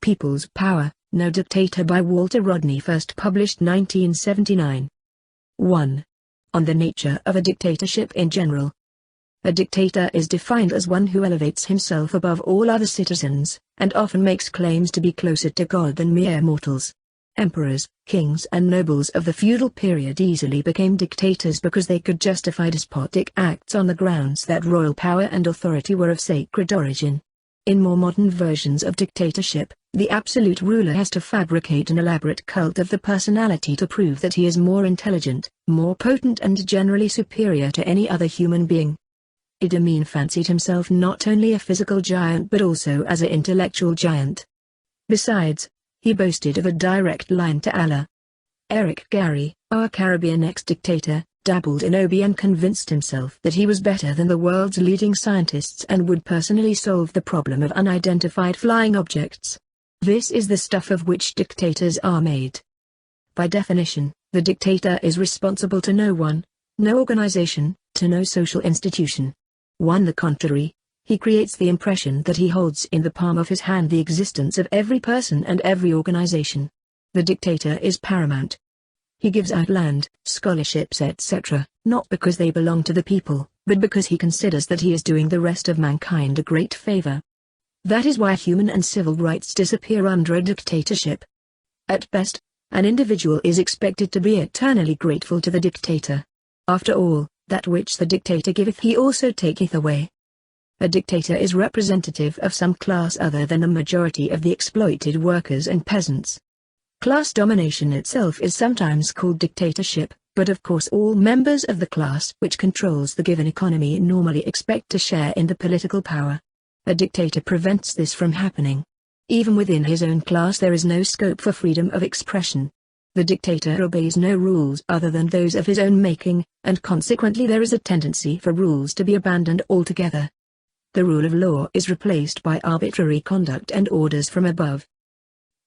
People's Power, No Dictator by Walter Rodney, first published 1979. 1. On the nature of a dictatorship in general. A dictator is defined as one who elevates himself above all other citizens, and often makes claims to be closer to God than mere mortals. Emperors, kings and nobles of the feudal period easily became dictators because they could justify despotic acts on the grounds that royal power and authority were of sacred origin. In more modern versions of dictatorship, the absolute ruler has to fabricate an elaborate cult of the personality to prove that he is more intelligent, more potent and generally superior to any other human being. Idi Amin fancied himself not only a physical giant but also as an intellectual giant. Besides, he boasted of a direct line to Allah. Eric Gary, our Caribbean ex-dictator, dabbled in obi and convinced himself that he was better than the world's leading scientists and would personally solve the problem of unidentified flying objects. This is the stuff of which dictators are made. By definition, the dictator is responsible to no one, no organization, to no social institution. On the contrary, he creates the impression that he holds in the palm of his hand the existence of every person and every organization. The dictator is paramount. He gives out land, scholarships etc., not because they belong to the people, but because he considers that he is doing the rest of mankind a great favor. That is why human and civil rights disappear under a dictatorship. At best, an individual is expected to be eternally grateful to the dictator. After all, that which the dictator giveth he also taketh away. A dictator is representative of some class other than the majority of the exploited workers and peasants. Class domination itself is sometimes called dictatorship, but of course all members of the class which controls the given economy normally expect to share in the political power. A dictator prevents this from happening. Even within his own class there is no scope for freedom of expression. The dictator obeys no rules other than those of his own making, and consequently there is a tendency for rules to be abandoned altogether. The rule of law is replaced by arbitrary conduct and orders from above.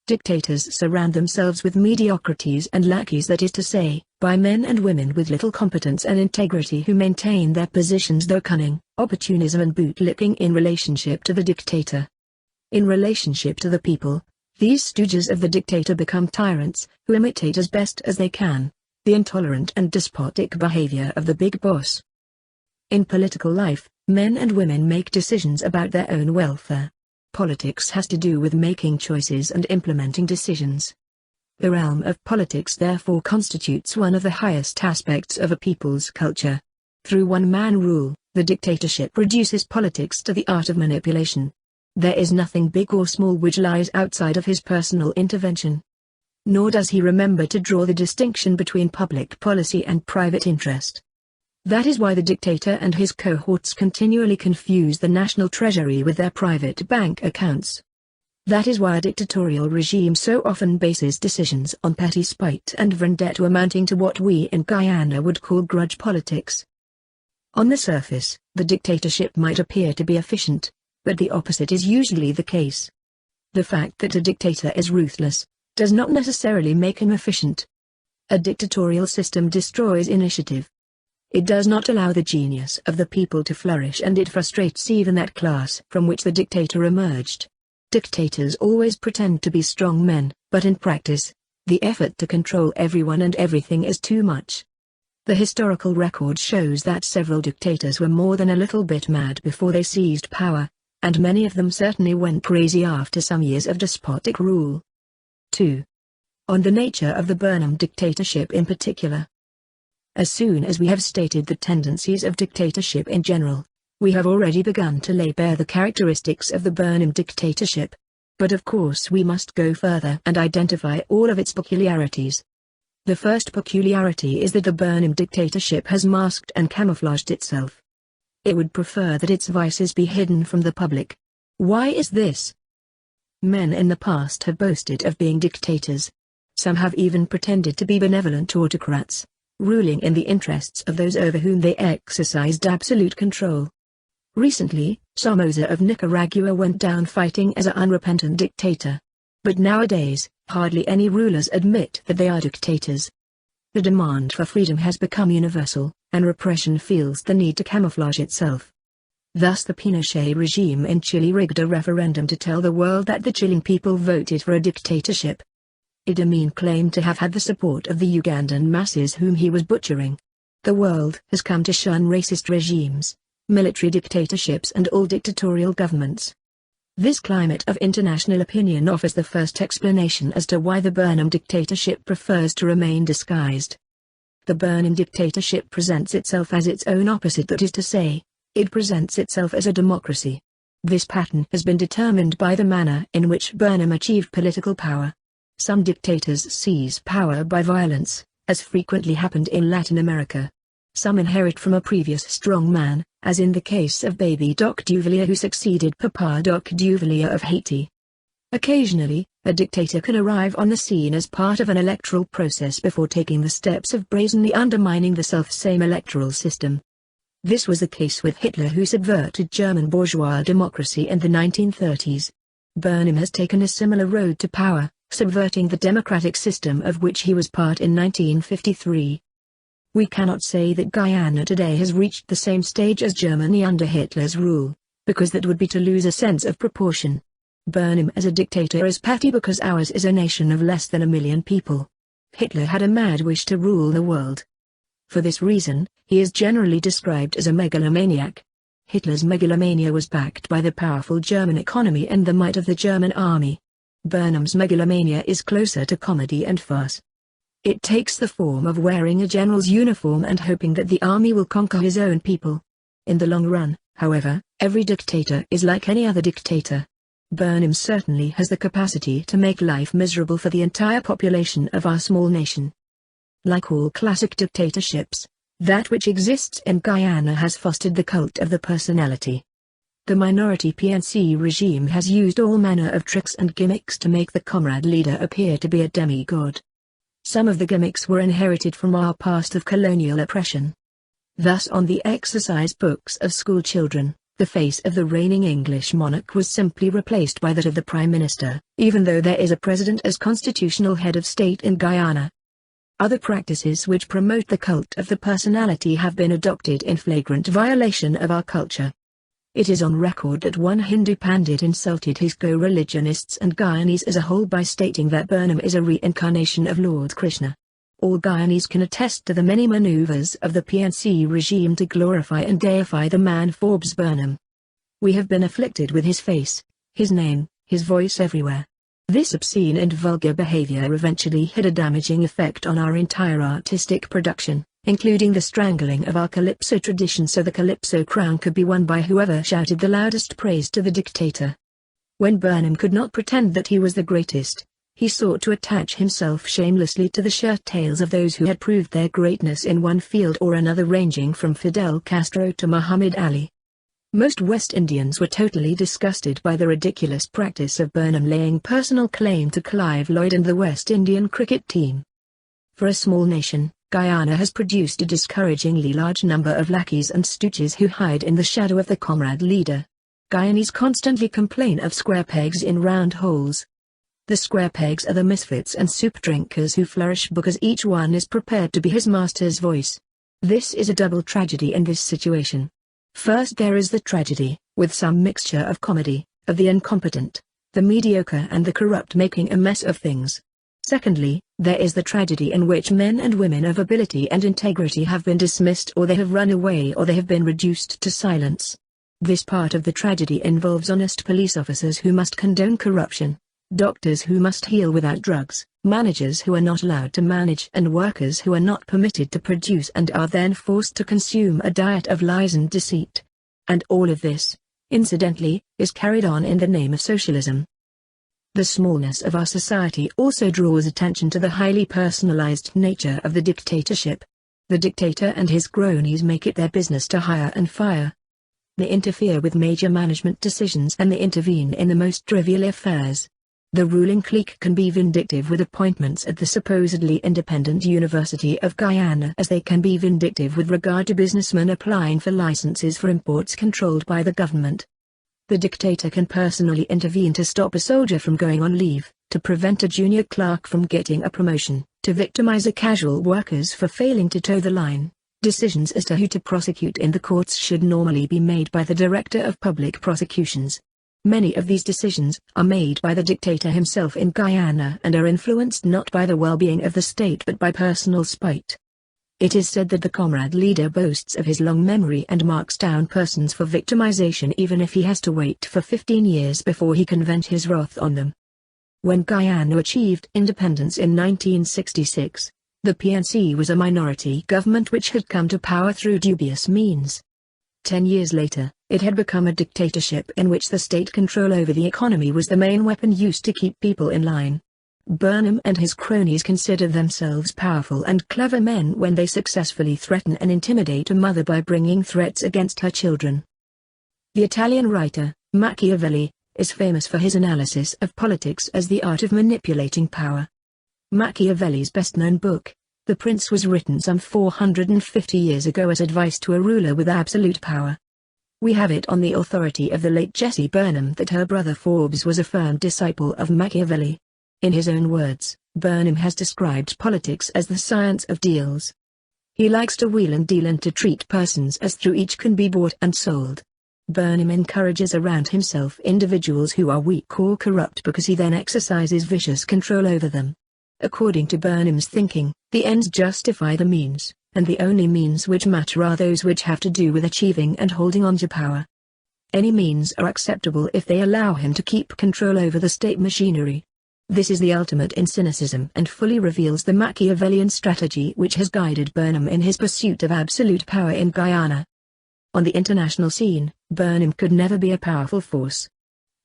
Dictators surround themselves with mediocrities and lackeys, that is to say, by men and women with little competence and integrity who maintain their positions through cunning, opportunism and bootlicking in relationship to the dictator. In relationship to the people, these stooges of the dictator become tyrants, who imitate as best as they can the intolerant and despotic behavior of the big boss. In political life, men and women make decisions about their own welfare. Politics has to do with making choices and implementing decisions. The realm of politics therefore constitutes one of the highest aspects of a people's culture. Through one-man rule, the dictatorship reduces politics to the art of manipulation. There is nothing big or small which lies outside of his personal intervention. Nor does he remember to draw the distinction between public policy and private interest. That is why the dictator and his cohorts continually confuse the national treasury with their private bank accounts. That is why a dictatorial regime so often bases decisions on petty spite and vendetta, amounting to what we in Guyana would call grudge politics. On the surface, the dictatorship might appear to be efficient, but the opposite is usually the case. The fact that a dictator is ruthless does not necessarily make him efficient. A dictatorial system destroys initiative. It does not allow the genius of the people to flourish, and it frustrates even that class from which the dictator emerged. Dictators always pretend to be strong men, but in practice, the effort to control everyone and everything is too much. The historical record shows that several dictators were more than a little bit mad before they seized power, and many of them certainly went crazy after some years of despotic rule. 2. On the nature of the Burnham dictatorship in particular. As soon as we have stated the tendencies of dictatorship in general, we have already begun to lay bare the characteristics of the Burnham dictatorship. But of course we must go further and identify all of its peculiarities. The first peculiarity is that the Burnham dictatorship has masked and camouflaged itself. It would prefer that its vices be hidden from the public. Why is this? Men in the past have boasted of being dictators. Some have even pretended to be benevolent autocrats, ruling in the interests of those over whom they exercised absolute control. Recently, Somoza of Nicaragua went down fighting as an unrepentant dictator. But nowadays, hardly any rulers admit that they are dictators. The demand for freedom has become universal, and repression feels the need to camouflage itself. Thus the Pinochet regime in Chile rigged a referendum to tell the world that the Chilean people voted for a dictatorship. Idi Amin claimed to have had the support of the Ugandan masses whom he was butchering. The world has come to shun racist regimes, military dictatorships and all dictatorial governments. This climate of international opinion offers the first explanation as to why the Burnham dictatorship prefers to remain disguised. The Burnham dictatorship presents itself as its own opposite, that is to say, it presents itself as a democracy. This pattern has been determined by the manner in which Burnham achieved political power. Some dictators seize power by violence, as frequently happened in Latin America. Some inherit from a previous strong man, as in the case of Baby Doc Duvalier who succeeded Papa Doc Duvalier of Haiti. Occasionally, a dictator can arrive on the scene as part of an electoral process before taking the steps of brazenly undermining the self-same electoral system. This was the case with Hitler, who subverted German bourgeois democracy in the 1930s. Burnham has taken a similar road to power, subverting the democratic system of which he was part in 1953. We cannot say that Guyana today has reached the same stage as Germany under Hitler's rule, because that would be to lose a sense of proportion. Burnham as a dictator is petty because ours is a nation of less than 1 million people. Hitler had a mad wish to rule the world. For this reason, he is generally described as a megalomaniac. Hitler's megalomania was backed by the powerful German economy and the might of the German army. Burnham's megalomania is closer to comedy and farce. It takes the form of wearing a general's uniform and hoping that the army will conquer his own people. In the long run, however, every dictator is like any other dictator. Burnham certainly has the capacity to make life miserable for the entire population of our small nation. Like all classic dictatorships, that which exists in Guyana has fostered the cult of the personality. The minority PNC regime has used all manner of tricks and gimmicks to make the comrade leader appear to be a demigod. Some of the gimmicks were inherited from our past of colonial oppression. Thus on the exercise books of school children, the face of the reigning English monarch was simply replaced by that of the Prime Minister, even though there is a president as constitutional head of state in Guyana. Other practices which promote the cult of the personality have been adopted in flagrant violation of our culture. It is on record that one Hindu pandit insulted his co-religionists and Guyanese as a whole by stating that Burnham is a reincarnation of Lord Krishna. All Guyanese can attest to the many maneuvers of the PNC regime to glorify and deify the man Forbes Burnham. We have been afflicted with his face, his name, his voice everywhere. This obscene and vulgar behavior eventually had a damaging effect on our entire artistic production, including the strangling of our calypso tradition so the calypso crown could be won by whoever shouted the loudest praise to the dictator. When Burnham could not pretend that he was the greatest, he sought to attach himself shamelessly to the shirt tails of those who had proved their greatness in one field or another, ranging from Fidel Castro to Muhammad Ali. Most West Indians were totally disgusted by the ridiculous practice of Burnham laying personal claim to Clive Lloyd and the West Indian cricket team. For a small nation, Guyana has produced a discouragingly large number of lackeys and stooges who hide in the shadow of the comrade leader. Guyanese constantly complain of square pegs in round holes. The square pegs are the misfits and soup drinkers who flourish because each one is prepared to be his master's voice. This is a double tragedy in this situation. First there is the tragedy, with some mixture of comedy, of the incompetent, the mediocre and the corrupt making a mess of things. Secondly, there is the tragedy in which men and women of ability and integrity have been dismissed, or they have run away, or they have been reduced to silence. This part of the tragedy involves honest police officers who must condone corruption, doctors who must heal without drugs, managers who are not allowed to manage, and workers who are not permitted to produce and are then forced to consume a diet of lies and deceit. And all of this, incidentally, is carried on in the name of socialism. The smallness of our society also draws attention to the highly personalized nature of the dictatorship. The dictator and his cronies make it their business to hire and fire. They interfere with major management decisions and they intervene in the most trivial affairs. The ruling clique can be vindictive with appointments at the supposedly independent University of Guyana, as they can be vindictive with regard to businessmen applying for licenses for imports controlled by the government. The dictator can personally intervene to stop a soldier from going on leave, to prevent a junior clerk from getting a promotion, to victimize a casual workers for failing to toe the line, Decisions as to who to prosecute in the courts should normally be made by the Director of Public Prosecutions. Many of these decisions are made by the dictator himself in Guyana and are influenced not by the well-being of the state but by personal spite. It is said that the comrade leader boasts of his long memory and marks down persons for victimization even if he has to wait for 15 years before he can vent his wrath on them. When Guyana achieved independence in 1966, the PNC was a minority government which had come to power through dubious means. 10 years later, it had become a dictatorship in which the state control over the economy was the main weapon used to keep people in line. Burnham and his cronies consider themselves powerful and clever men when they successfully threaten and intimidate a mother by bringing threats against her children. The Italian writer, Machiavelli, is famous for his analysis of politics as the art of manipulating power. Machiavelli's best-known book, The Prince, was written some 450 years ago as advice to a ruler with absolute power. We have it on the authority of the late Jessie Burnham that her brother Forbes was a firm disciple of Machiavelli. In his own words, Burnham has described politics as the science of deals. He likes to wheel and deal and to treat persons as through each can be bought and sold. Burnham encourages around himself individuals who are weak or corrupt because he then exercises vicious control over them. According to Burnham's thinking, the ends justify the means, and the only means which matter are those which have to do with achieving and holding on to power. Any means are acceptable if they allow him to keep control over the state machinery. This is the ultimate in cynicism and fully reveals the Machiavellian strategy which has guided Burnham in his pursuit of absolute power in Guyana. On the international scene, Burnham could never be a powerful force.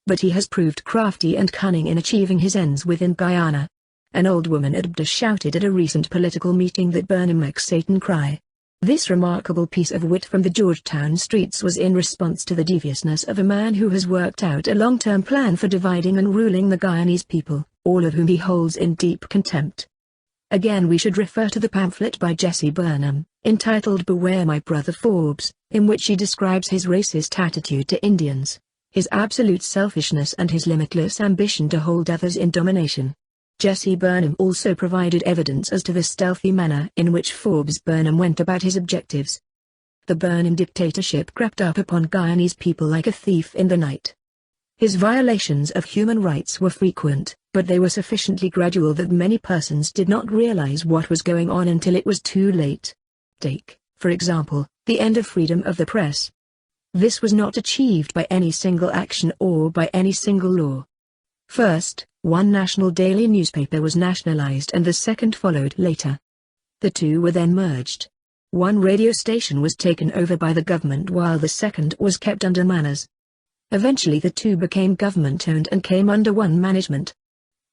But he has proved crafty and cunning in achieving his ends within Guyana. An old woman at Bda shouted at a recent political meeting that Burnham makes Satan cry. This remarkable piece of wit from the Georgetown streets was in response to the deviousness of a man who has worked out a long-term plan for dividing and ruling the Guyanese people, all of whom he holds in deep contempt. Again, we should refer to the pamphlet by Jessie Burnham, entitled Beware My Brother Forbes, in which he describes his racist attitude to Indians, his absolute selfishness and his limitless ambition to hold others in domination. Jessie Burnham also provided evidence as to the stealthy manner in which Forbes Burnham went about his objectives. The Burnham dictatorship crept up upon Guyanese people like a thief in the night. His violations of human rights were frequent, but they were sufficiently gradual that many persons did not realize what was going on until it was too late. Take, for example, the end of freedom of the press. This was not achieved by any single action or by any single law. First, one national daily newspaper was nationalized and the second followed later. The two were then merged. One radio station was taken over by the government while the second was kept under manners. Eventually the two became government-owned and came under one management.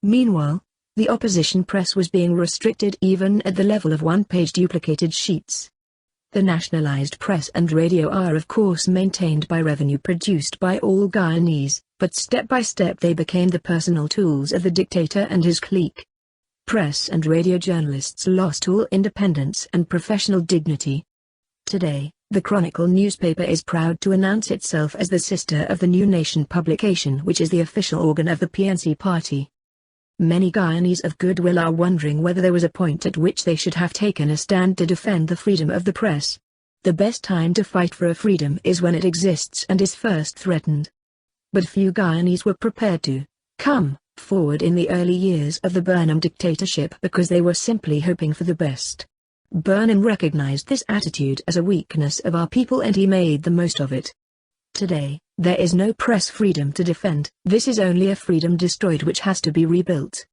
Meanwhile, the opposition press was being restricted even at the level of one-page duplicated sheets. The nationalized press and radio are of course maintained by revenue produced by all Guyanese, but step by step they became the personal tools of the dictator and his clique. Press and radio journalists lost all independence and professional dignity. Today, the Chronicle newspaper is proud to announce itself as the sister of the New Nation publication, which is the official organ of the PNC party. Many Guyanese of goodwill are wondering whether there was a point at which they should have taken a stand to defend the freedom of the press. The best time to fight for a freedom is when it exists and is first threatened. But few Guyanese were prepared to come forward in the early years of the Burnham dictatorship because they were simply hoping for the best. Burnham recognized this attitude as a weakness of our people and he made the most of it. Today, there is no press freedom to defend. This is only a freedom destroyed which has to be rebuilt.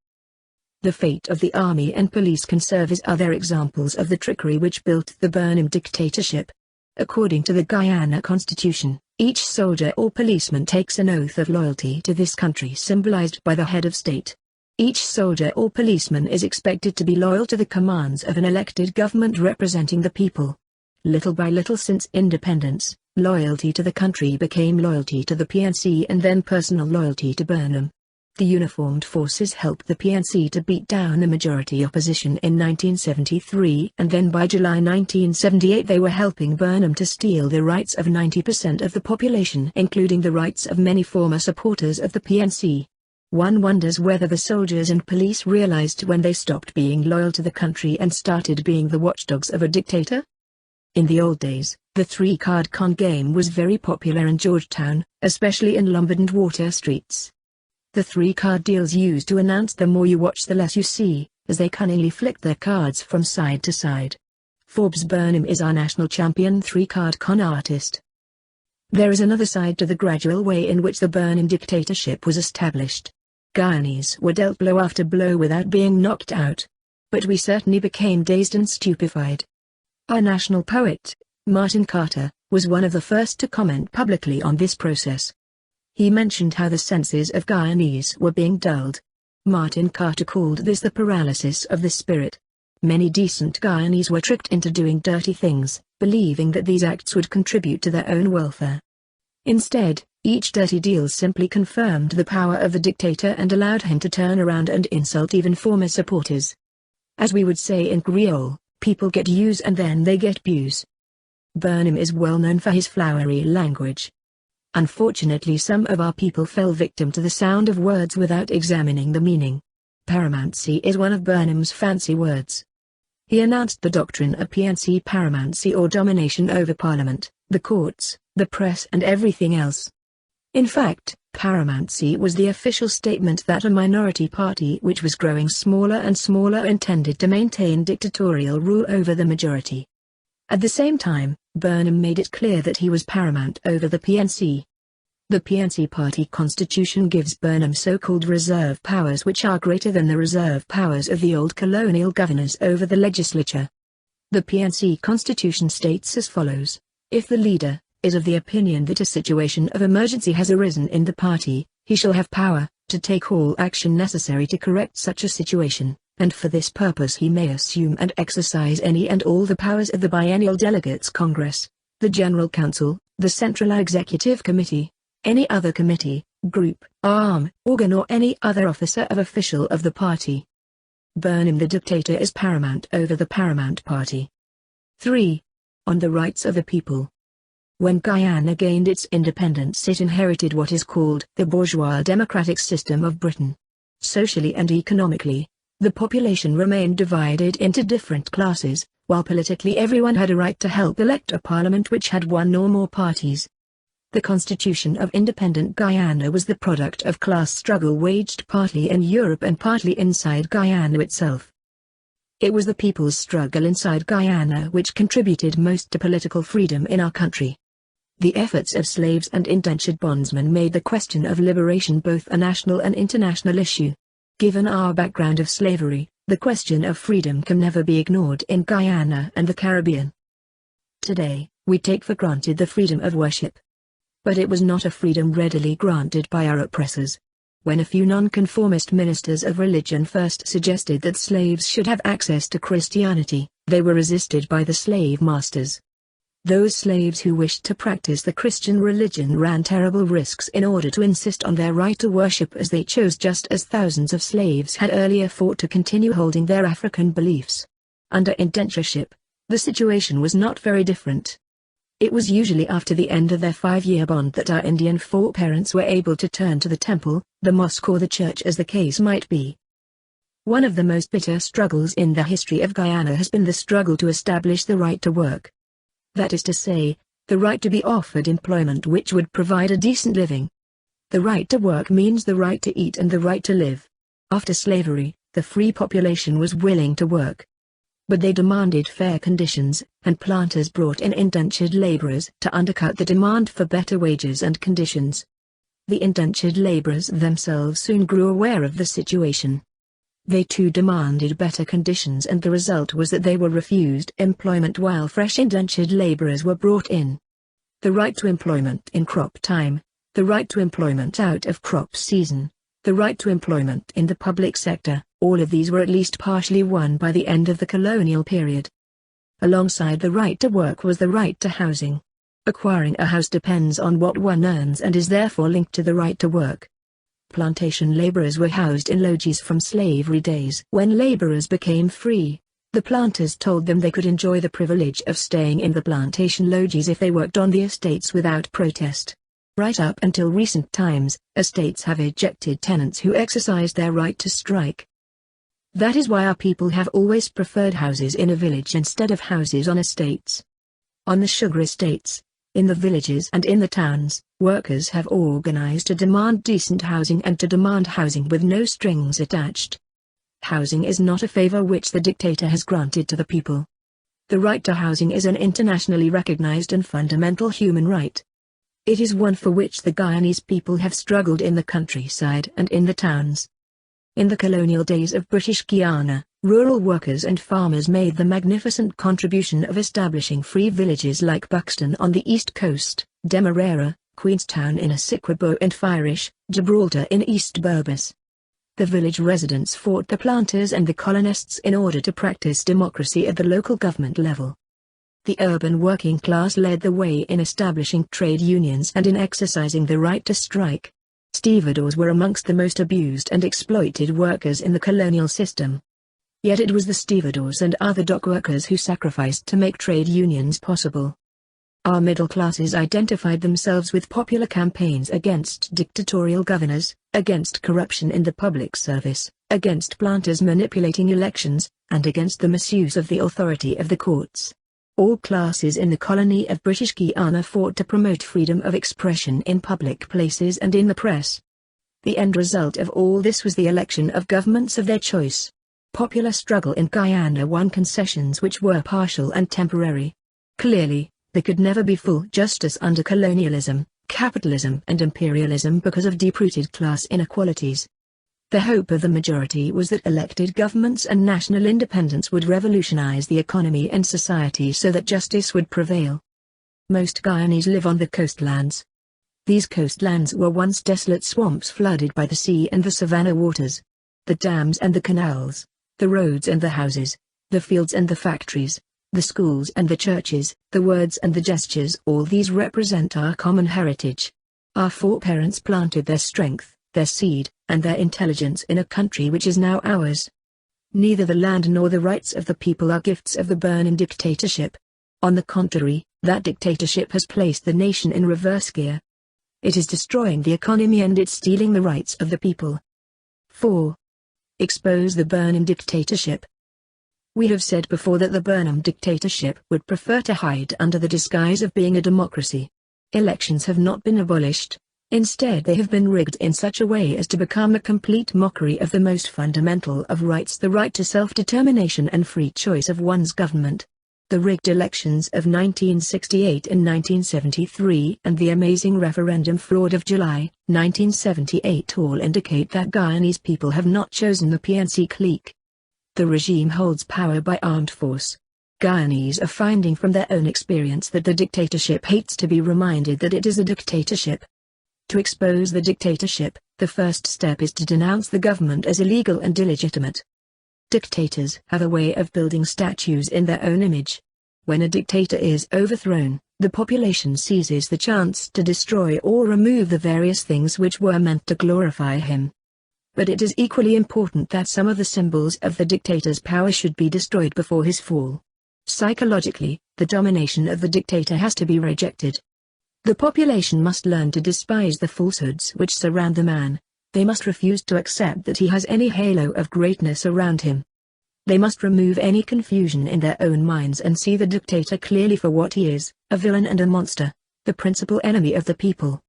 The fate of the army and police can serve as other examples of the trickery which built the Burnham dictatorship. According to the Guyana Constitution, each soldier or policeman takes an oath of loyalty to this country symbolized by the head of state. Each soldier or policeman is expected to be loyal to the commands of an elected government representing the people. Little by little since independence, loyalty to the country became loyalty to the PNC and then personal loyalty to Burnham. The uniformed forces helped the PNC to beat down the majority opposition in 1973 and then by July 1978 they were helping Burnham to steal the rights of 90% of the population, including the rights of many former supporters of the PNC. One wonders whether the soldiers and police realized when they stopped being loyal to the country and started being the watchdogs of a dictator? In the old days, the three-card con game was very popular in Georgetown, especially in Lombard and Water streets. The three-card deals used to announce the more you watch the less you see, as they cunningly flicked their cards from side to side. Forbes Burnham is our national champion three-card con artist. There is another side to the gradual way in which the Burnham dictatorship was established. Guyanese were dealt blow after blow without being knocked out. But we certainly became dazed and stupefied. Our national poet, Martin Carter, was one of the first to comment publicly on this process. He mentioned how the senses of Guyanese were being dulled. Martin Carter called this the paralysis of the spirit. Many decent Guyanese were tricked into doing dirty things, believing that these acts would contribute to their own welfare. Instead, each dirty deal simply confirmed the power of the dictator and allowed him to turn around and insult even former supporters. As we would say in Creole, people get use and then they get buse. Burnham is well known for his flowery language. Unfortunately, some of our people fell victim to the sound of words without examining the meaning. Paramountcy is one of Burnham's fancy words. He announced the doctrine of PNC paramountcy, or domination over Parliament, the courts, the press and everything else. In fact, paramountcy was the official statement that a minority party which was growing smaller and smaller intended to maintain dictatorial rule over the majority. At the same time, Burnham made it clear that he was paramount over the PNC. The PNC party constitution gives Burnham so-called reserve powers which are greater than the reserve powers of the old colonial governors over the legislature. The PNC constitution states as follows: if the leader is of the opinion that a situation of emergency has arisen in the party, he shall have power to take all action necessary to correct such a situation, and for this purpose he may assume and exercise any and all the powers of the Biennial Delegates Congress, the General Council, the Central Executive Committee, any other committee, group, arm, organ or any other officer of official of the party. Burnham the dictator is paramount over the paramount party. 3. On the rights of the people. When Guyana gained its independence, it inherited what is called the bourgeois democratic system of Britain. Socially and economically, the population remained divided into different classes, while politically everyone had a right to help elect a parliament which had one or more parties. The constitution of independent Guyana was the product of class struggle waged partly in Europe and partly inside Guyana itself. It was the people's struggle inside Guyana which contributed most to political freedom in our country. The efforts of slaves and indentured bondsmen made the question of liberation both a national and international issue. Given our background of slavery, the question of freedom can never be ignored in Guyana and the Caribbean. Today, we take for granted the freedom of worship. But it was not a freedom readily granted by our oppressors. When a few nonconformist ministers of religion first suggested that slaves should have access to Christianity, they were resisted by the slave masters. Those slaves who wished to practice the Christian religion ran terrible risks in order to insist on their right to worship as they chose, just as thousands of slaves had earlier fought to continue holding their African beliefs. Under indentureship, the situation was not very different. It was usually after the end of their 5-year bond that our Indian foreparents were able to turn to the temple, the mosque or the church as the case might be. One of the most bitter struggles in the history of Guyana has been the struggle to establish the right to work. That is to say, the right to be offered employment which would provide a decent living. The right to work means the right to eat and the right to live. After slavery, the free population was willing to work. But they demanded fair conditions, and planters brought in indentured laborers to undercut the demand for better wages and conditions. The indentured laborers themselves soon grew aware of the situation. They too demanded better conditions, and the result was that they were refused employment while fresh indentured laborers were brought in. The right to employment in crop time, the right to employment out of crop season, the right to employment in the public sector, all of these were at least partially won by the end of the colonial period. Alongside the right to work was the right to housing. Acquiring a house depends on what one earns and is therefore linked to the right to work. Plantation laborers were housed in lodges from slavery days. When laborers became free, the planters told them they could enjoy the privilege of staying in the plantation lodges if they worked on the estates without protest. Right up until recent times, estates have ejected tenants who exercised their right to strike. That is why our people have always preferred houses in a village instead of houses on estates. On the sugar estates, in the villages and in the towns, workers have organized to demand decent housing and to demand housing with no strings attached. Housing is not a favor which the dictator has granted to the people. The right to housing is an internationally recognized and fundamental human right. It is one for which the Guyanese people have struggled in the countryside and in the towns. In the colonial days of British Guiana, rural workers and farmers made the magnificent contribution of establishing free villages like Buxton on the east coast, Demerara, Queenstown in Essequibo and Firish, Gibraltar in East Berbice. The village residents fought the planters and the colonists in order to practice democracy at the local government level. The urban working class led the way in establishing trade unions and in exercising the right to strike. Stevedores were amongst the most abused and exploited workers in the colonial system. Yet it was the stevedores and other dock workers who sacrificed to make trade unions possible. Our middle classes identified themselves with popular campaigns against dictatorial governors, against corruption in the public service, against planters manipulating elections, and against the misuse of the authority of the courts. All classes in the colony of British Guiana fought to promote freedom of expression in public places and in the press. The end result of all this was the election of governments of their choice. Popular struggle in Guyana won concessions which were partial and temporary. Clearly, there could never be full justice under colonialism, capitalism and imperialism because of deep-rooted class inequalities. The hope of the majority was that elected governments and national independence would revolutionize the economy and society so that justice would prevail. Most Guyanese live on the coastlands. These coastlands were once desolate swamps flooded by the sea and the savanna waters. The dams and the canals, the roads and the houses, the fields and the factories, the schools and the churches, the words and the gestures, all these represent our common heritage. Our foreparents planted their strength, their seed, and their intelligence in a country which is now ours. Neither the land nor the rights of the people are gifts of the Burnin dictatorship. On the contrary, that dictatorship has placed the nation in reverse gear. It is destroying the economy and it's stealing the rights of the people. 4. Expose the Burnin dictatorship. We have said before that the Burnin dictatorship would prefer to hide under the disguise of being a democracy. Elections have not been abolished. Instead they have been rigged in such a way as to become a complete mockery of the most fundamental of rights, the right to self-determination and free choice of one's government. The rigged elections of 1968 and 1973 and the amazing referendum fraud of July, 1978 all indicate that Guyanese people have not chosen the PNC clique. The regime holds power by armed force. Guyanese are finding from their own experience that the dictatorship hates to be reminded that it is a dictatorship. To expose the dictatorship, the first step is to denounce the government as illegal and illegitimate. Dictators have a way of building statues in their own image. When a dictator is overthrown, the population seizes the chance to destroy or remove the various things which were meant to glorify him. But it is equally important that some of the symbols of the dictator's power should be destroyed before his fall. Psychologically, the domination of the dictator has to be rejected. The population must learn to despise the falsehoods which surround the man. They must refuse to accept that he has any halo of greatness around him. They must remove any confusion in their own minds and see the dictator clearly for what he is, a villain and a monster, the principal enemy of the people.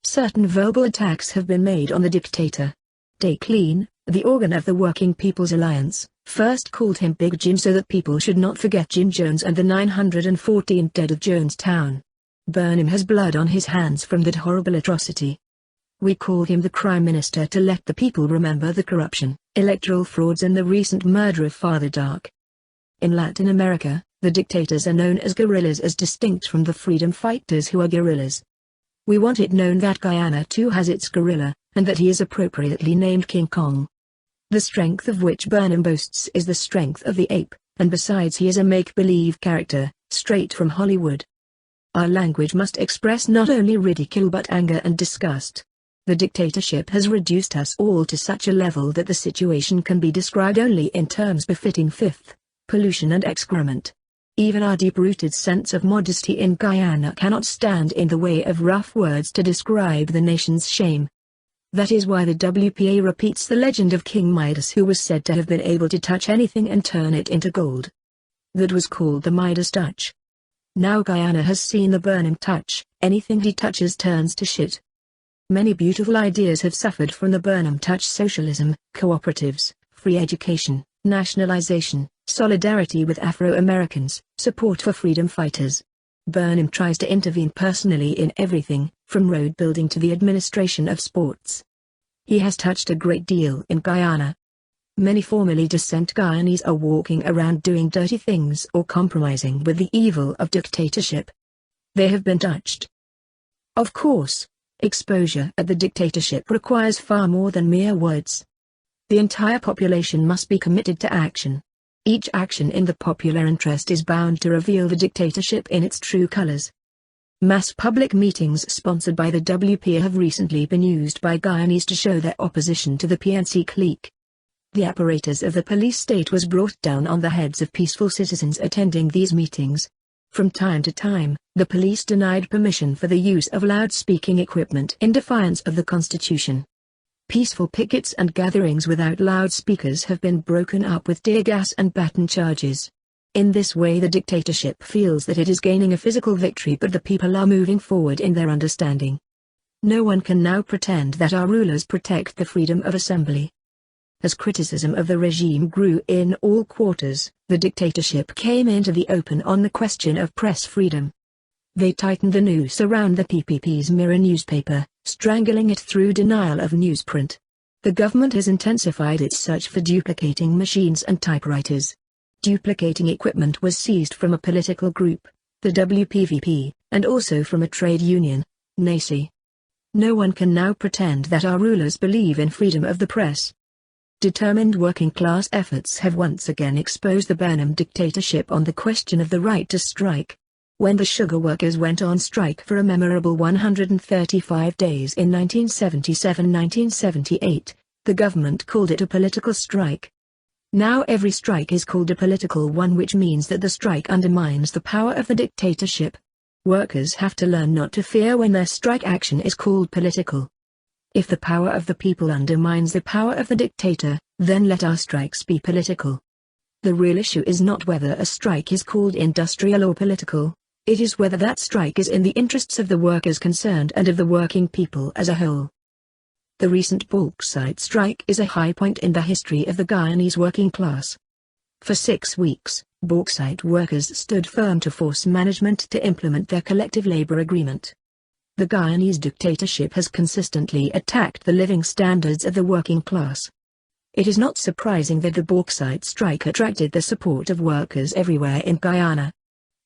Certain verbal attacks have been made on the dictator. Day Clean, the organ of the Working People's Alliance, first called him Big Jim so that people should not forget Jim Jones and the 914 dead of Jonestown. Burnin has blood on his hands from that horrible atrocity. We call him the Crime Minister to let the people remember the corruption, electoral frauds and the recent murder of Father Dark. In Latin America, the dictators are known as guerrillas as distinct from the freedom fighters who are guerrillas. We want it known that Guyana too has its guerrilla, and that he is appropriately named King Kong. The strength of which Burnin boasts is the strength of the ape, and besides he is a make-believe character, straight from Hollywood. Our language must express not only ridicule but anger and disgust. The dictatorship has reduced us all to such a level that the situation can be described only in terms befitting filth, pollution and excrement. Even our deep-rooted sense of modesty in Guyana cannot stand in the way of rough words to describe the nation's shame. That is why the WPA repeats the legend of King Midas, who was said to have been able to touch anything and turn it into gold. That was called the Midas touch. Now Guyana has seen the Burnham touch, anything he touches turns to shit. Many beautiful ideas have suffered from the Burnham touch: socialism, cooperatives, free education, nationalization, solidarity with Afro-Americans, support for freedom fighters. Burnham tries to intervene personally in everything, from road building to the administration of sports. He has touched a great deal in Guyana. Many formerly decent Guyanese are walking around doing dirty things or compromising with the evil of dictatorship. They have been touched. Of course, exposure at the dictatorship requires far more than mere words. The entire population must be committed to action. Each action in the popular interest is bound to reveal the dictatorship in its true colors. Mass public meetings sponsored by the WP have recently been used by Guyanese to show their opposition to the PNC clique. The apparatus of the police state was brought down on the heads of peaceful citizens attending these meetings. From time to time, the police denied permission for the use of loud-speaking equipment in defiance of the Constitution. Peaceful pickets and gatherings without loudspeakers have been broken up with tear gas and baton charges. In this way the dictatorship feels that it is gaining a physical victory, but the people are moving forward in their understanding. No one can now pretend that our rulers protect the freedom of assembly. As criticism of the regime grew in all quarters, the dictatorship came into the open on the question of press freedom. They tightened the noose around the PPP's Mirror newspaper, strangling it through denial of newsprint. The government has intensified its search for duplicating machines and typewriters. Duplicating equipment was seized from a political group, the WPVP, and also from a trade union, NACI. No one can now pretend that our rulers believe in freedom of the press. Determined working-class efforts have once again exposed the Burnham dictatorship on the question of the right to strike. When the sugar workers went on strike for a memorable 135 days in 1977-1978, the government called it a political strike. Now every strike is called a political one, which means that the strike undermines the power of the dictatorship. Workers have to learn not to fear when their strike action is called political. If the power of the people undermines the power of the dictator, then let our strikes be political. The real issue is not whether a strike is called industrial or political, it is whether that strike is in the interests of the workers concerned and of the working people as a whole. The recent bauxite strike is a high point in the history of the Guyanese working class. For 6 weeks, bauxite workers stood firm to force management to implement their collective labor agreement. The Guyanese dictatorship has consistently attacked the living standards of the working class. It is not surprising that the bauxite strike attracted the support of workers everywhere in Guyana.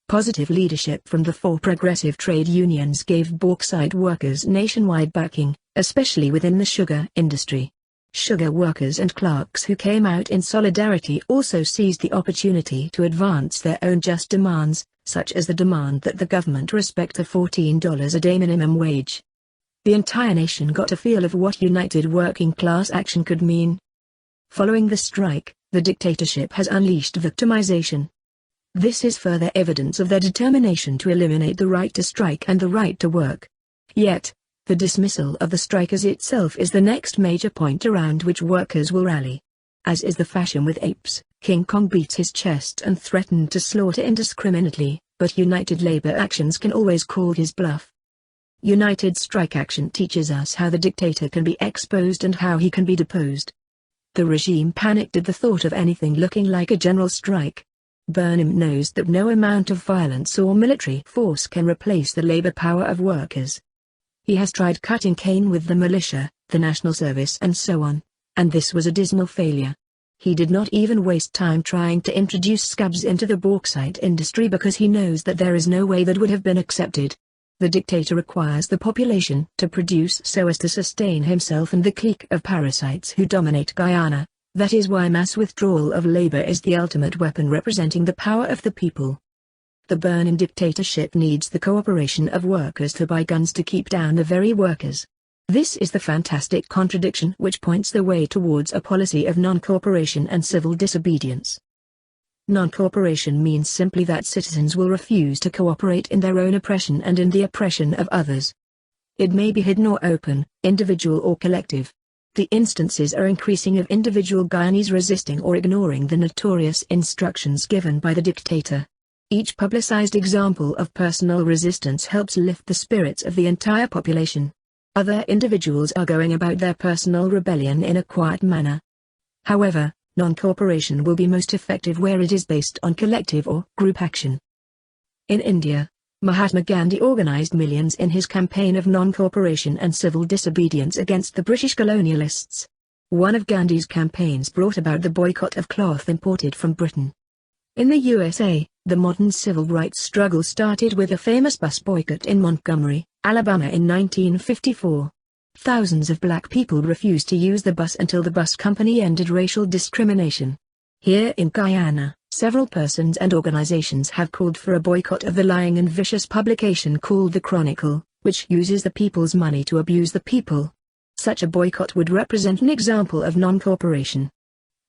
Positive leadership from the 4 progressive trade unions gave bauxite workers nationwide backing, especially within the sugar industry. Sugar workers and clerks who came out in solidarity also seized the opportunity to advance their own just demands, such as the demand that the government respect a $14 a day minimum wage. The entire nation got a feel of what united working class action could mean. Following the strike, the dictatorship has unleashed victimization. This is further evidence of their determination to eliminate the right to strike and the right to work. Yet, the dismissal of the strikers itself is the next major point around which workers will rally. As is the fashion with apes, King Kong beats his chest and threatened to slaughter indiscriminately, but united labor actions can always call his bluff. United strike action teaches us how the dictator can be exposed and how he can be deposed. The regime panicked at the thought of anything looking like a general strike. Burnham knows that no amount of violence or military force can replace the labor power of workers. He has tried cutting cane with the militia, the national service and so on, and this was a dismal failure. He did not even waste time trying to introduce scabs into the bauxite industry because he knows that there is no way that would have been accepted. The dictator requires the population to produce so as to sustain himself and the clique of parasites who dominate Guyana. That is why mass withdrawal of labor is the ultimate weapon representing the power of the people. The Burnham dictatorship needs the cooperation of workers to buy guns to keep down the very workers. This is the fantastic contradiction which points the way towards a policy of non-cooperation and civil disobedience. Non-cooperation means simply that citizens will refuse to cooperate in their own oppression and in the oppression of others. It may be hidden or open, individual or collective. The instances are increasing of individual Guyanese resisting or ignoring the notorious instructions given by the dictator. Each publicized example of personal resistance helps lift the spirits of the entire population. Other individuals are going about their personal rebellion in a quiet manner. However, non-cooperation will be most effective where it is based on collective or group action. In India, Mahatma Gandhi organized millions in his campaign of non-cooperation and civil disobedience against the British colonialists. One of Gandhi's campaigns brought about the boycott of cloth imported from Britain. In the USA, the modern civil rights struggle started with a famous bus boycott in Montgomery, Alabama in 1954. Thousands of black people refused to use the bus until the bus company ended racial discrimination. Here in Guyana, several persons and organizations have called for a boycott of the lying and vicious publication called The Chronicle, which uses the people's money to abuse the people. Such a boycott would represent an example of non-cooperation.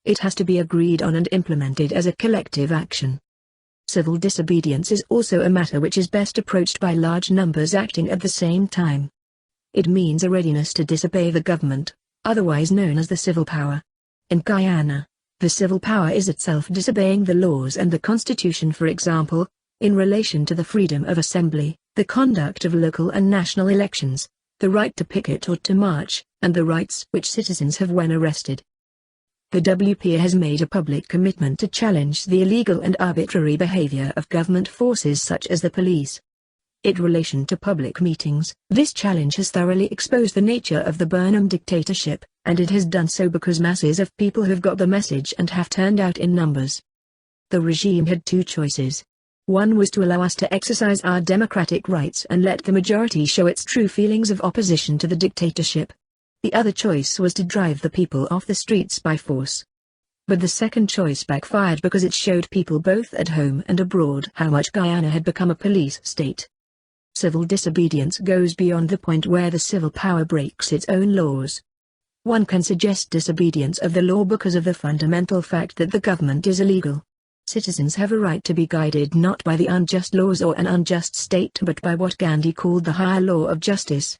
It has to be agreed on and implemented as a collective action. Civil disobedience is also a matter which is best approached by large numbers acting at the same time. It means a readiness to disobey the government, otherwise known as the civil power. In Guyana, the civil power is itself disobeying the laws and the constitution, for example, in relation to the freedom of assembly, the conduct of local and national elections, the right to picket or to march, and the rights which citizens have when arrested. The WPA has made a public commitment to challenge the illegal and arbitrary behavior of government forces such as the police. In relation to public meetings, this challenge has thoroughly exposed the nature of the Burnham dictatorship, and it has done so because masses of people have got the message and have turned out in numbers. The regime had two choices. One was to allow us to exercise our democratic rights and let the majority show its true feelings of opposition to the dictatorship. The other choice was to drive the people off the streets by force. But the second choice backfired because it showed people both at home and abroad how much Guyana had become a police state. Civil disobedience goes beyond the point where the civil power breaks its own laws. One can suggest disobedience of the law because of the fundamental fact that the government is illegal. Citizens have a right to be guided not by the unjust laws or an unjust state but by what Gandhi called the higher law of justice.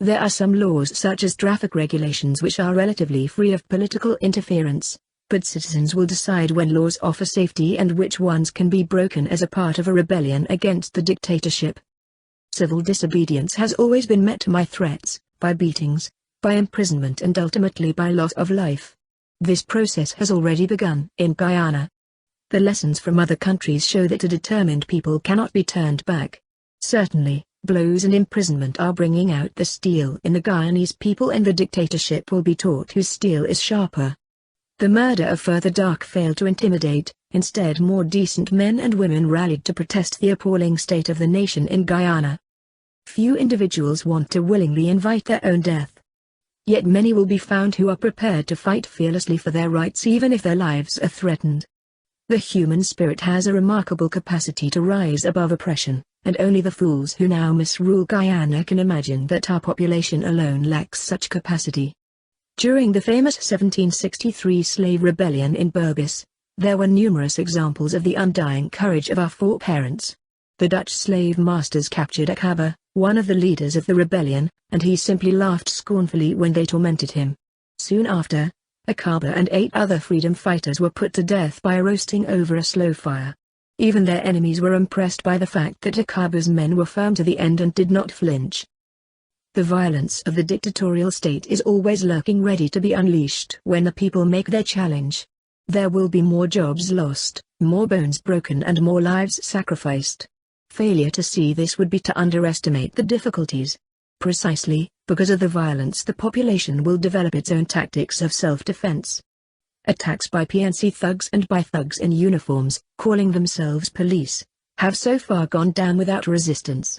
There are some laws such as traffic regulations which are relatively free of political interference, but citizens will decide when laws offer safety and which ones can be broken as a part of a rebellion against the dictatorship. Civil disobedience has always been met by threats, by beatings, by imprisonment and ultimately by loss of life. This process has already begun in Guyana. The lessons from other countries show that a determined people cannot be turned back. Certainly, blows and imprisonment are bringing out the steel in the Guyanese people, and the dictatorship will be taught whose steel is sharper. The murder of Further Dark failed to intimidate, instead more decent men and women rallied to protest the appalling state of the nation in Guyana. Few individuals want to willingly invite their own death. Yet many will be found who are prepared to fight fearlessly for their rights even if their lives are threatened. The human spirit has a remarkable capacity to rise above oppression, and only the fools who now misrule Guyana can imagine that our population alone lacks such capacity. During the famous 1763 slave rebellion in Berbice, there were numerous examples of the undying courage of our foreparents. The Dutch slave masters captured Akaba, one of the leaders of the rebellion, and he simply laughed scornfully when they tormented him. Soon after, Akaba and 8 other freedom fighters were put to death by roasting over a slow fire. Even their enemies were impressed by the fact that Akaba's men were firm to the end and did not flinch. The violence of the dictatorial state is always lurking ready to be unleashed when the people make their challenge. There will be more jobs lost, more bones broken and more lives sacrificed. Failure to see this would be to underestimate the difficulties. Precisely, because of the violence the population will develop its own tactics of self-defense. Attacks by PNC thugs and by thugs in uniforms, calling themselves police, have so far gone down without resistance.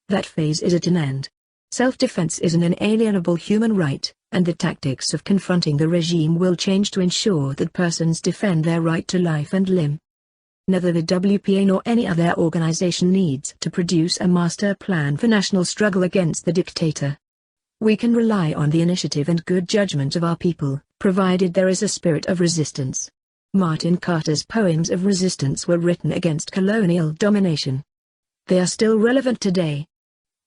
That phase is at an end. Self-defense is an inalienable human right, and the tactics of confronting the regime will change to ensure that persons defend their right to life and limb. Neither the WPA nor any other organization needs to produce a master plan for national struggle against the dictator. We can rely on the initiative and good judgment of our people, provided there is a spirit of resistance. Martin Carter's poems of resistance were written against colonial domination. They are still relevant today.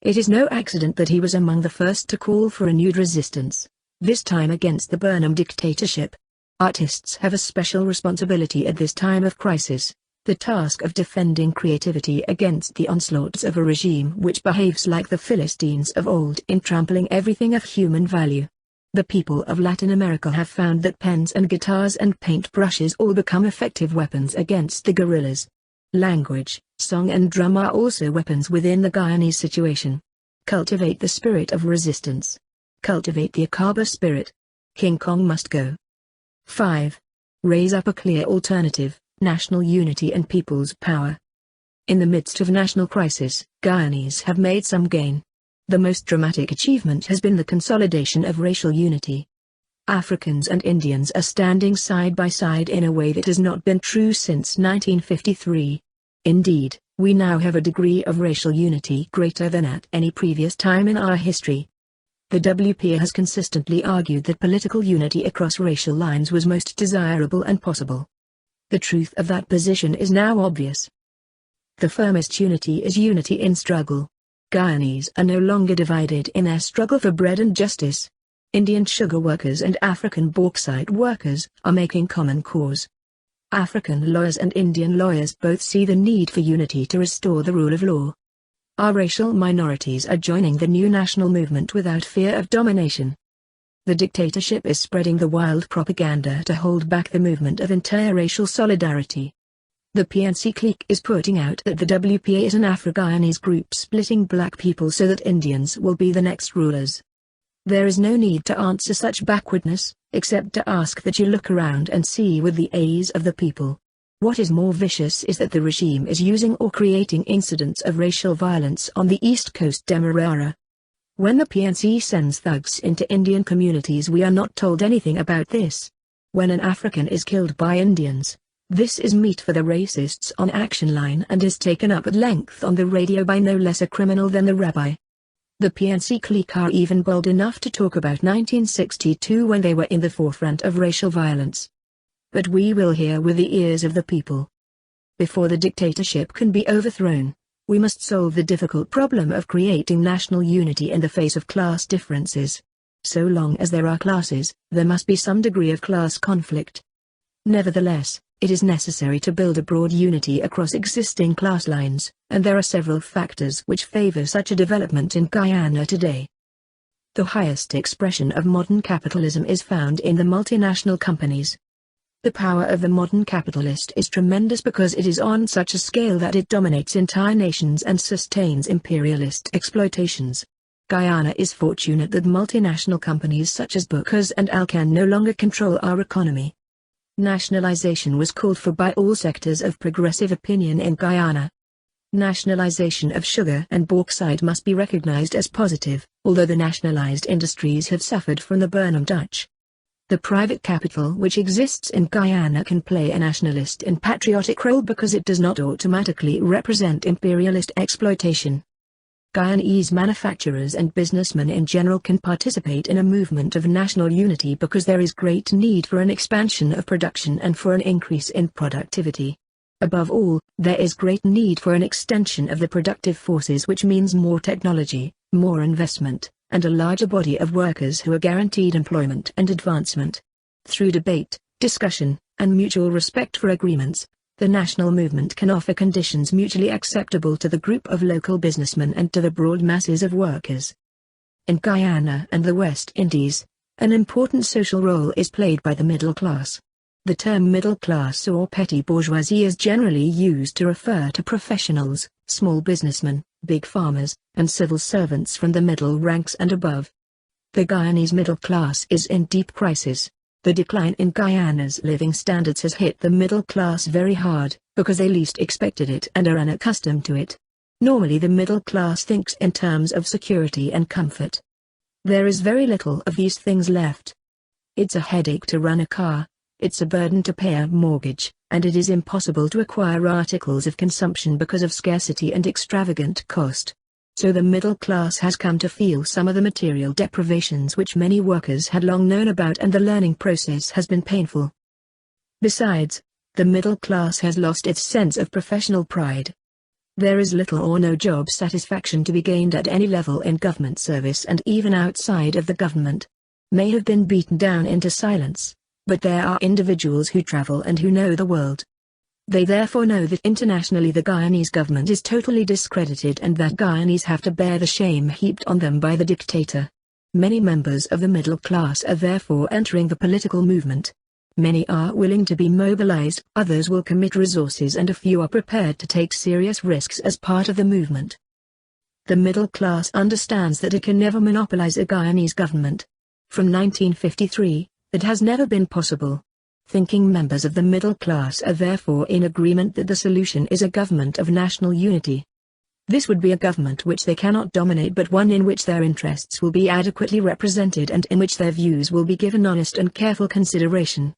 It is no accident that he was among the first to call for renewed resistance, this time against the Burnham dictatorship. Artists have a special responsibility at this time of crisis. The task of defending creativity against the onslaughts of a regime which behaves like the Philistines of old in trampling everything of human value. The people of Latin America have found that pens and guitars and paintbrushes all become effective weapons against the guerrillas. Language, song and drum are also weapons within the Guyanese situation. Cultivate the spirit of resistance. Cultivate the Akaba spirit. King Kong must go. 5. Raise up a clear alternative, national unity and people's power. In the midst of national crisis, Guyanese have made some gain. The most dramatic achievement has been the consolidation of racial unity. Africans and Indians are standing side by side in a way that has not been true since 1953. Indeed, we now have a degree of racial unity greater than at any previous time in our history. The WP has consistently argued that political unity across racial lines was most desirable and possible. The truth of that position is now obvious. The firmest unity is unity in struggle. Guyanese are no longer divided in their struggle for bread and justice. Indian sugar workers and African bauxite workers are making common cause. African lawyers and Indian lawyers both see the need for unity to restore the rule of law. Our racial minorities are joining the new national movement without fear of domination. The dictatorship is spreading the wild propaganda to hold back the movement of interracial solidarity. The PNC clique is putting out that the WPA is an Afro-Guyanese group splitting black people so that Indians will be the next rulers. There is no need to answer such backwardness, except to ask that you look around and see with the eyes of the people. What is more vicious is that the regime is using or creating incidents of racial violence on the East Coast Demerara. When the PNC sends thugs into Indian communities, we are not told anything about this. When an African is killed by Indians, this is meat for the racists on Action Line and is taken up at length on the radio by no less a criminal than the rabbi. The PNC clique are even bold enough to talk about 1962 when they were in the forefront of racial violence. But we will hear with the ears of the people. Before the dictatorship can be overthrown, we must solve the difficult problem of creating national unity in the face of class differences. So long as there are classes, there must be some degree of class conflict. Nevertheless, it is necessary to build a broad unity across existing class lines, and there are several factors which favor such a development in Guyana today. The highest expression of modern capitalism is found in the multinational companies. The power of the modern capitalist is tremendous because it is on such a scale that it dominates entire nations and sustains imperialist exploitations. Guyana is fortunate that multinational companies such as Booker's and Alcan no longer control our economy. Nationalization was called for by all sectors of progressive opinion in Guyana. Nationalization of sugar and bauxite must be recognized as positive, although the nationalized industries have suffered from the Burnham Dutch. The private capital which exists in Guyana can play a nationalist and patriotic role because it does not automatically represent imperialist exploitation. Guyanese manufacturers and businessmen in general can participate in a movement of national unity because there is great need for an expansion of production and for an increase in productivity. Above all, there is great need for an extension of the productive forces, which means more technology, more investment, and a larger body of workers who are guaranteed employment and advancement. Through debate, discussion, and mutual respect for agreements, the national movement can offer conditions mutually acceptable to the group of local businessmen and to the broad masses of workers. In Guyana and the West Indies, an important social role is played by the middle class. The term middle class or petty bourgeoisie is generally used to refer to professionals, small businessmen, big farmers, and civil servants from the middle ranks and above. The Guyanese middle class is in deep crisis. The decline in Guyana's living standards has hit the middle class very hard, because they least expected it and are unaccustomed to it. Normally the middle class thinks in terms of security and comfort. There is very little of these things left. It's a headache to run a car, it's a burden to pay a mortgage, and it is impossible to acquire articles of consumption because of scarcity and extravagant cost. So the middle class has come to feel some of the material deprivations which many workers had long known about, and the learning process has been painful. Besides, the middle class has lost its sense of professional pride. There is little or no job satisfaction to be gained at any level in government service, and even outside of the government may have been beaten down into silence, but there are individuals who travel and who know the world. They therefore know that internationally the Guyanese government is totally discredited and that Guyanese have to bear the shame heaped on them by the dictator. Many members of the middle class are therefore entering the political movement. Many are willing to be mobilized, others will commit resources, and a few are prepared to take serious risks as part of the movement. The middle class understands that it can never monopolize a Guyanese government. From 1953, that has never been possible. Thinking members of the middle class are therefore in agreement that the solution is a government of national unity. This would be a government which they cannot dominate, but one in which their interests will be adequately represented and in which their views will be given honest and careful consideration.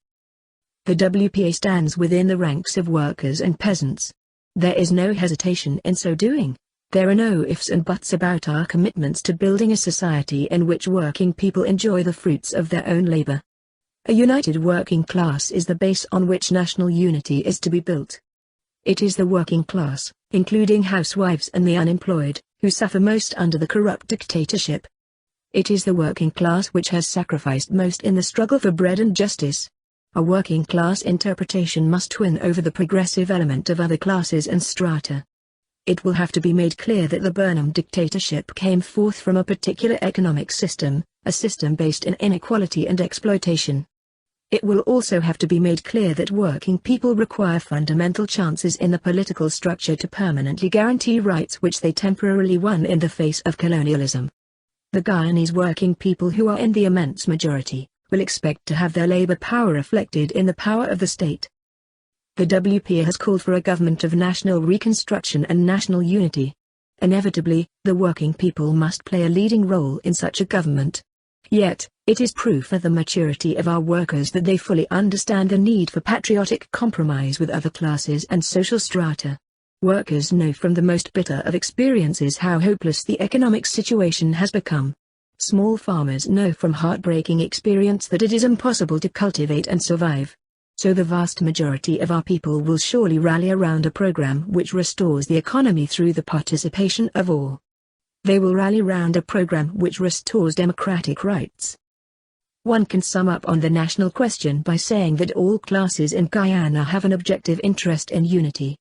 The WPA stands within the ranks of workers and peasants. There is no hesitation in so doing. There are no ifs and buts about our commitments to building a society in which working people enjoy the fruits of their own labor. A united working class is the base on which national unity is to be built. It is the working class, including housewives and the unemployed, who suffer most under the corrupt dictatorship. It is the working class which has sacrificed most in the struggle for bread and justice. A working class interpretation must win over the progressive element of other classes and strata. It will have to be made clear that the Burnham dictatorship came forth from a particular economic system, a system based in inequality and exploitation. It will also have to be made clear that working people require fundamental chances in the political structure to permanently guarantee rights which they temporarily won in the face of colonialism. The Guyanese working people, who are in the immense majority, will expect to have their labor power reflected in the power of the state. The WPA has called for a government of national reconstruction and national unity. Inevitably, the working people must play a leading role in such a government. Yet, it is proof of the maturity of our workers that they fully understand the need for patriotic compromise with other classes and social strata. Workers know from the most bitter of experiences how hopeless the economic situation has become. Small farmers know from heartbreaking experience that it is impossible to cultivate and survive. So the vast majority of our people will surely rally around a program which restores the economy through the participation of all. They will rally round a program which restores democratic rights. One can sum up on the national question by saying that all classes in Guyana have an objective interest in unity.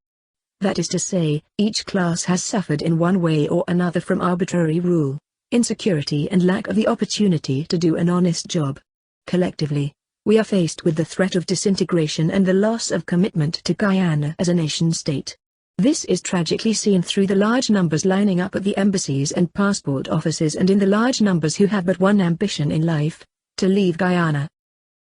That is to say, each class has suffered in one way or another from arbitrary rule, insecurity and lack of the opportunity to do an honest job. Collectively, we are faced with the threat of disintegration and the loss of commitment to Guyana as a nation-state. This is tragically seen through the large numbers lining up at the embassies and passport offices and in the large numbers who have but one ambition in life: to leave Guyana.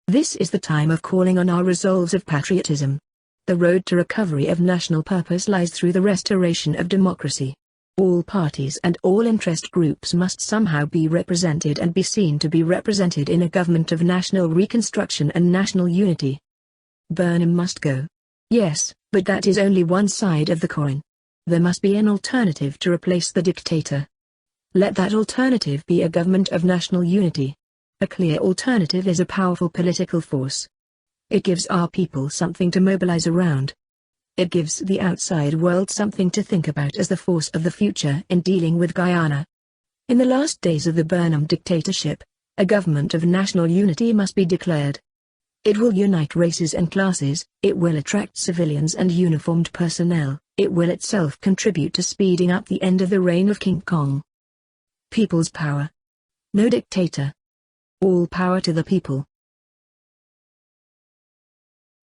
This is the time of calling on our resolves of patriotism. The road to recovery of national purpose lies through the restoration of democracy. All parties and all interest groups must somehow be represented and be seen to be represented in a government of national reconstruction and national unity. Burnham must go. Yes, but that is only one side of the coin. There must be an alternative to replace the dictator. Let that alternative be a government of national unity. A clear alternative is a powerful political force. It gives our people something to mobilize around. It gives the outside world something to think about as the force of the future in dealing with Guyana. In the last days of the Burnham dictatorship, a government of national unity must be declared. It will unite races and classes, it will attract civilians and uniformed personnel, it will itself contribute to speeding up the end of the reign of King Kong. People's power. No dictator. All power to the people.